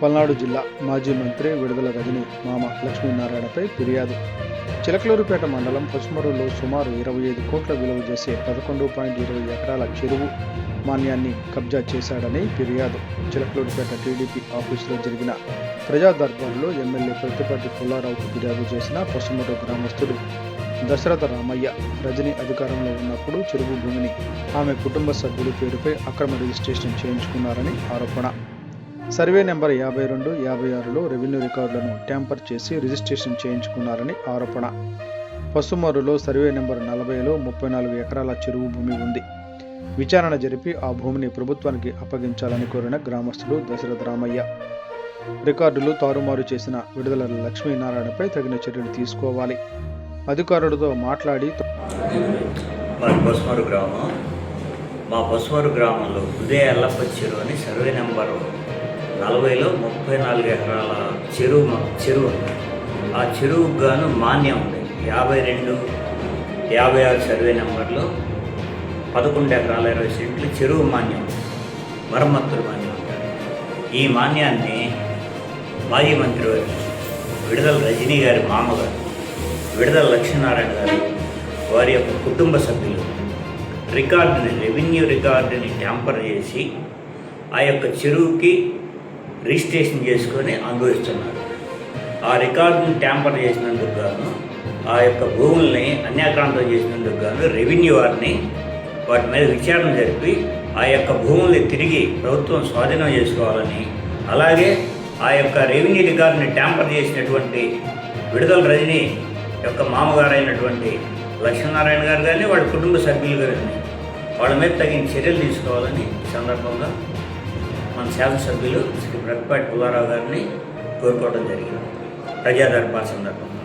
పల్నాడు జిల్లా మాజీ మంత్రి విడుదల రజని మామ లక్ష్మీనారాయణపై ఫిర్యాదు. చిలకలూరుపేట మండలం పసుమరులో సుమారు 25 కోట్ల విలువ చేసే 11.20 ఎకరాల చెరువు మాన్యాన్ని కబ్జా చేశాడని ఫిర్యాదు. చిలకలూరుపేట టీడీపీ ఆఫీసులో జరిగిన ప్రజా దర్బారులో ఎమ్మెల్యే ప్రతిపాటి పుల్లారావుకు ఫిర్యాదు చేసిన పసుమరు గ్రామస్తుడు దశరథ రామయ్య, రజని అధికారంలో ఉన్నప్పుడు చెరువు భూమిని ఆమె కుటుంబ సభ్యుల పేరుపై అక్రమ రిజిస్ట్రేషన్ చేయించుకున్నారని ఆరోపణ. సర్వే నెంబర్ 52, 56లో రెవెన్యూ రికార్డులను ట్యాంపర్ చేసి రిజిస్ట్రేషన్ చేయించుకున్నారని ఆరోపణ. పసుమరులో సర్వే నెంబర్ 40లో 34 ఎకరాల చెరువు భూమి ఉంది. విచారణ జరిపి ఆ భూమిని ప్రభుత్వానికి అప్పగించాలని కోరిన గ్రామస్తుడు దశరథ రామయ్య, రికార్డులు తారుమారు చేసిన విడుదల లక్ష్మీనారాయణపై తగిన చర్యలు తీసుకోవాలి, అధికారులతో మాట్లాడి మా పసుమరు గ్రామంలో ఉదయ ఎల్లప్ప చెరువు అని సర్వే నెంబరు 40లో 34 ఎకరాల చెరువు ఉంది. ఆ చెరువుకు గాను మాన్యం ఉంది. 52, 56 సర్వే నెంబర్లో 11 ఎకరాల 20 సెంట్లు చెరువు మాన్యం ఉంది, మరమ్మతులు మాన్యం ఉంటారు. ఈ మాన్యాన్ని మాజీ మంత్రి విడుదల రజనీ గారి మామగారు విడుదల లక్ష్మీనారాయణ గారు వారి యొక్క కుటుంబ సభ్యులు రెవెన్యూ రికార్డుని ట్యాంపర్ చేసి ఆ యొక్క చెరువుకి రిజిస్ట్రేషన్ చేసుకొని అనుభవిస్తున్నారు. ఆ రికార్డుని ట్యాంపర్ చేసినందుకు గాను, ఆ యొక్క భూముల్ని అన్యాక్రాంతం చేసినందుకు గాను రెవెన్యూ వాటి మీద విచారణ జరిపి ఆ యొక్క భూముల్ని తిరిగి ప్రభుత్వం స్వాధీనం చేసుకోవాలని, అలాగే ఆ యొక్క రెవెన్యూ రికార్డుని ట్యాంపర్ చేసినటువంటి విడుదల రజనీ యొక్క మామగారు అయినటువంటి లక్ష్మీనారాయణ గారు కానీ వాళ్ళ కుటుంబ సభ్యులు కానీ వాళ్ళ మీద తగిన చర్యలు తీసుకోవాలని ఈ సందర్భంగా మన శాసనసభ్యులు శ్రీ ప్రతిపాటి పుల్లారావు గారిని కోరుకోవడం జరిగింది ప్రజా దర్బార్ సందర్భంగా.